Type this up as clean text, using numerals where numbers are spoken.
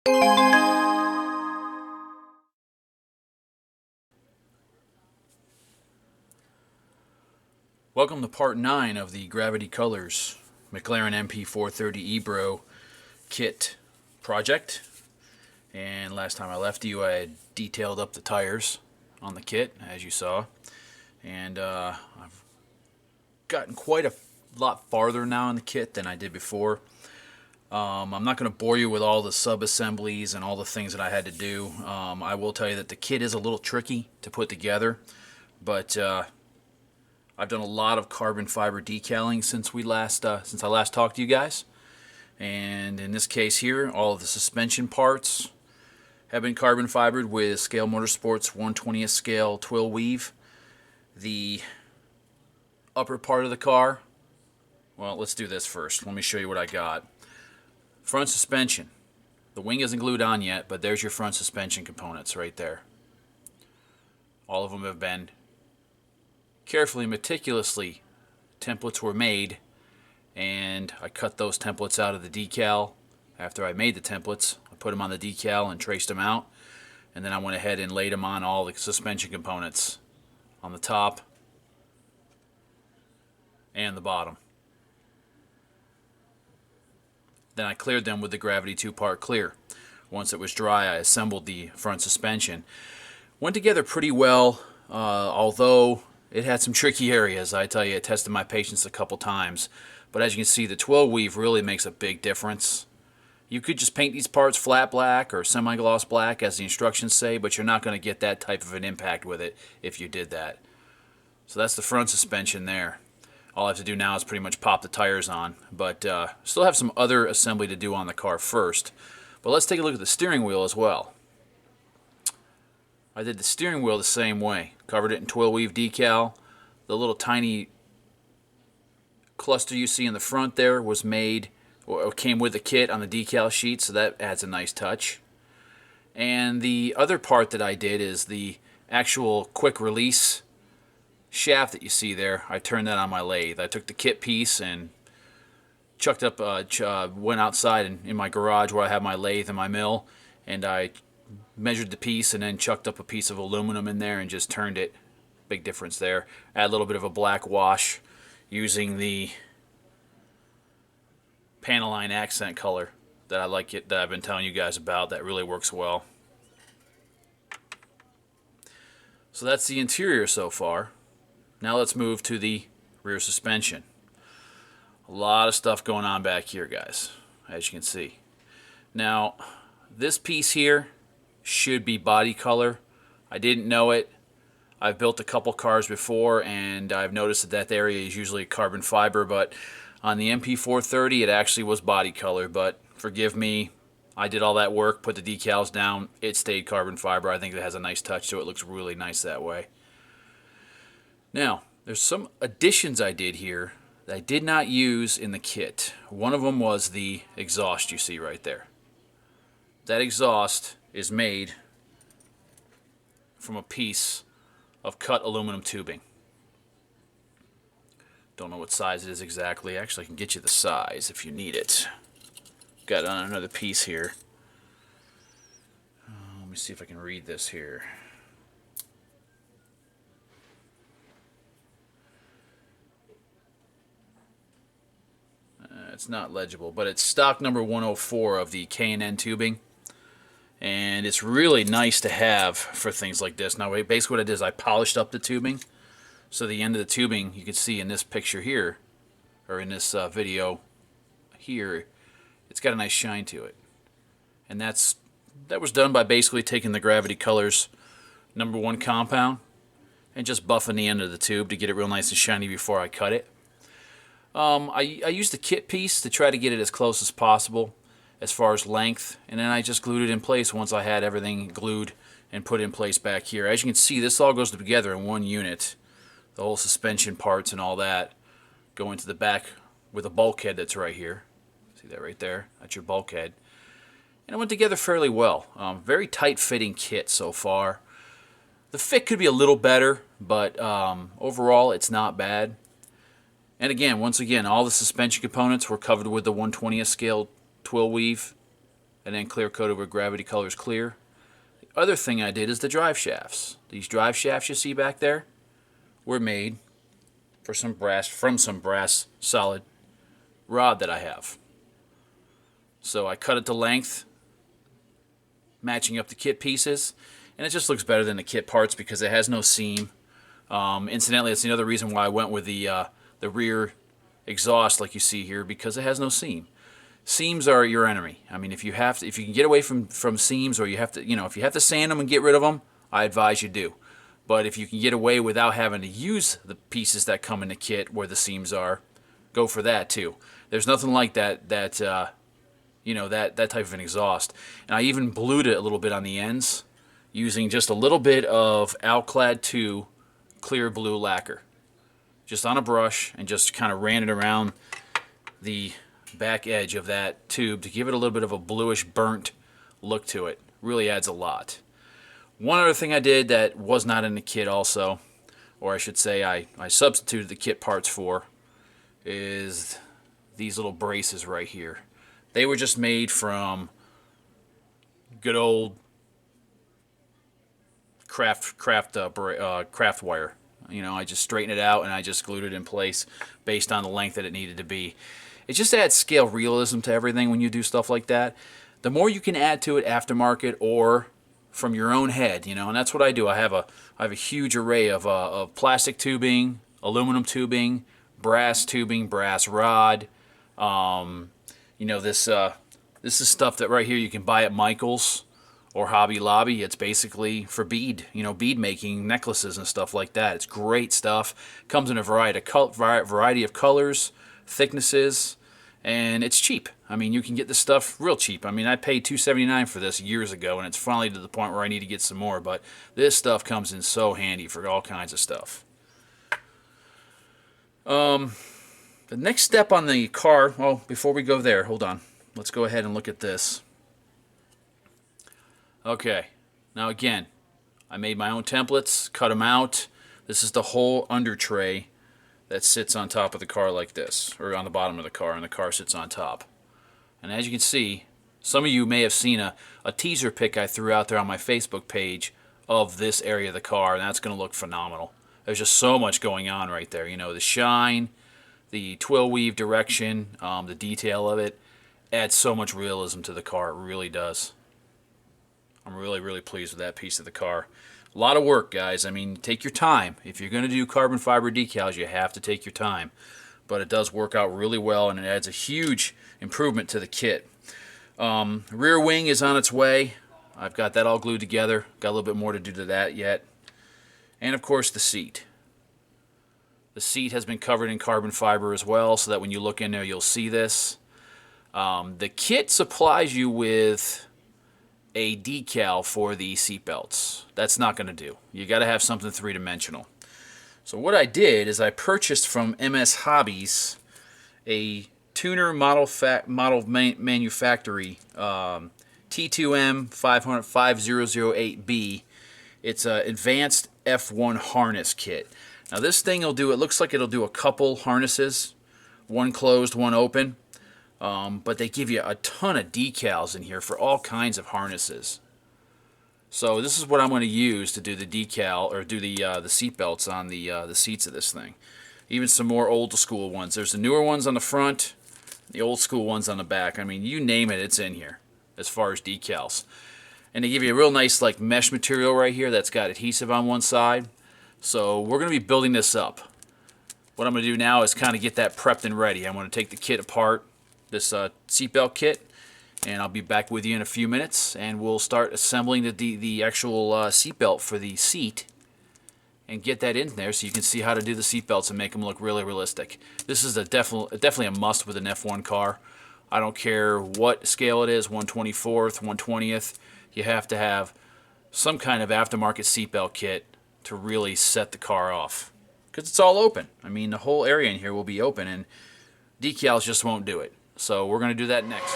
Welcome to part 9 of the Gravity Colors McLaren MP4-30 Ebbro kit project. And last time I left you, I had detailed up the tires on the kit, as you saw. And I've gotten quite a lot farther now in the kit than I did before. I'm not going to bore you with all the sub-assemblies and all the things that I had to do. I will tell you that the kit is a little tricky to put together, but I've done a lot of carbon fiber decaling since I last talked to you guys. And in this case here, all of the suspension parts have been carbon fibered with Scale Motorsports 1/20th scale twill weave. The upper part of the car, well, let's do this first. Let me show you what I got. Front suspension. The wing isn't glued on yet, but there's your front suspension components right there. All of them have been carefully, meticulously, templates were made, and I cut those templates out of the decal. After I made the templates, I put them on the decal and traced them out, and then I went ahead and laid them on all the suspension components on the top and the bottom. Then I cleared them with the Gravity 2-part clear. Once it was dry, I assembled the front suspension. Went together pretty well, although it had some tricky areas. I tell you, it tested my patience a couple times. But as you can see, the twill weave really makes a big difference. You could just paint these parts flat black or semi-gloss black, as the instructions say, but you're not going to get that type of an impact with it if you did that. So that's the front suspension there. All I have to do now is pretty much pop the tires on, but still have some other assembly to do on the car first. But let's take a look at the steering wheel as well. I did the steering wheel the same way. Covered it in twill weave decal. The little tiny cluster you see in the front there was made, or came with the kit on the decal sheet, so that adds a nice touch. And the other part that I did is the actual quick release shaft that you see there. I turned that on my lathe. I took the kit piece and chucked up, went outside in my garage where I have my lathe and my mill, and I measured the piece and then chucked up a piece of aluminum in there and just turned it. Big difference there. Add a little bit of a black wash using the Panaline accent color that I like it, that I've been telling you guys about. That really works well. So that's the interior so far. Now let's move to the rear suspension. A lot of stuff going on back here, guys, as you can see. Now, this piece here should be body color. I didn't know it. I've built a couple cars before, and I've noticed that area is usually carbon fiber, but on the MP4-30 it actually was body color. But forgive me, I did all that work, put the decals down, it stayed carbon fiber. I think it has a nice touch to it. It looks really nice that way. Now, there's some additions I did here that I did not use in the kit. One of them was the exhaust you see right there. That exhaust is made from a piece of cut aluminum tubing. Don't know what size it is exactly. Actually, I can get you the size if you need it. Got another piece here. Let me see if I can read this here. It's not legible, but it's stock number 104 of the K&N tubing. And it's really nice to have for things like this. Now, basically what I did is I polished up the tubing. So the end of the tubing, you can see in this picture here, or in this video here, it's got a nice shine to it. And that was done by basically taking the Gravity Colors #1 compound and just buffing the end of the tube to get it real nice and shiny before I cut it. I used the kit piece to try to get it as close as possible as far as length, and then I just glued it in place once I had everything glued and put in place back here. As you can see, this all goes together in one unit. The whole suspension parts and all that go into the back with a bulkhead that's right here. See that right there? That's your bulkhead. And it went together fairly well. Very tight-fitting kit so far. The fit could be a little better, but overall it's not bad. And again, once again, all the suspension components were covered with the 1/20th scale twill weave and then clear coated with Gravity Colors Clear. The other thing I did is the drive shafts. These drive shafts you see back there were made from some brass solid rod that I have. So I cut it to length, matching up the kit pieces, and it just looks better than the kit parts because it has no seam. Incidentally, that's another reason why I went with the rear exhaust like you see here, because it has no seam. Seams are your enemy. I mean, if you can get away from seams, or you have to, if you have to sand them and get rid of them, I advise you do. But if you can get away without having to use the pieces that come in the kit where the seams are, go for that too. There's nothing like that type of an exhaust. And I even blued it a little bit on the ends using just a little bit of Alclad 2 clear blue lacquer, just on a brush, and just kind of ran it around the back edge of that tube to give it a little bit of a bluish burnt look to it. Really adds a lot. One other thing I did that was not in the kit also, or I should say I substituted the kit parts for, is these little braces right here. They were just made from good old craft wire. I just straightened it out and I just glued it in place based on the length that it needed to be. It just adds scale realism to everything when you do stuff like that. The more you can add to it aftermarket or from your own head, and that's what I do. I have a huge array of plastic tubing, aluminum tubing, brass tubing, brass rod. This is stuff that right here you can buy at Michael's or Hobby Lobby. It's basically for bead making, necklaces and stuff like that. It's great stuff. Comes in a variety of colors, thicknesses, and it's cheap. I mean, you can get this stuff real cheap. I mean, I paid $2.79 for this years ago, and it's finally to the point where I need to get some more. But this stuff comes in so handy for all kinds of stuff. The next step on the car, well, before we go there, hold on. Let's go ahead and look at this. Okay, now again, I made my own templates, cut them out. This is the whole under tray that sits on top of the car like this, or on the bottom of the car, and the car sits on top. And as you can see, some of you may have seen a teaser pic I threw out there on my Facebook page of this area of the car, and that's going to look phenomenal. There's just so much going on right there. The shine, the twill weave direction, the detail of it adds so much realism to the car. It really does. I'm really, really pleased with that piece of the car. A lot of work, guys. I mean, take your time. If you're going to do carbon fiber decals, you have to take your time. But it does work out really well, and it adds a huge improvement to the kit. Rear wing is on its way. I've got that all glued together. Got a little bit more to do to that yet. And, of course, the seat. The seat has been covered in carbon fiber as well, so that when you look in there, you'll see this. The kit supplies you with a decal for the seat belts. That's not going to do. You got to have something three-dimensional. So what I did is I purchased from MS Hobbies a tuner model manufactory T2M 5008B. It's an advanced F1 harness kit. Now this thing will do, it looks like it'll do a couple harnesses, one closed, one open. But they give you a ton of decals in here for all kinds of harnesses. So this is what I'm going to use to do the decal, or do the seat belts on the seats of this thing. Even some more old school ones. There's the newer ones on the front, the old school ones on the back. I mean, you name it, it's in here as far as decals. And they give you a real nice like mesh material right here that's got adhesive on one side. So we're going to be building this up. What I'm going to do now is kind of get that prepped and ready. I'm going to take the kit apart, this seatbelt kit, and I'll be back with you in a few minutes, and we'll start assembling the actual seatbelt for the seat and get that in there so you can see how to do the seatbelts and make them look really realistic. This is definitely a must with an F1 car. I don't care what scale it is, 1/24th, 1/20th, you have to have some kind of aftermarket seatbelt kit to really set the car off, because it's all open. I mean, the whole area in here will be open, and decals just won't do it. So we're going to do that next.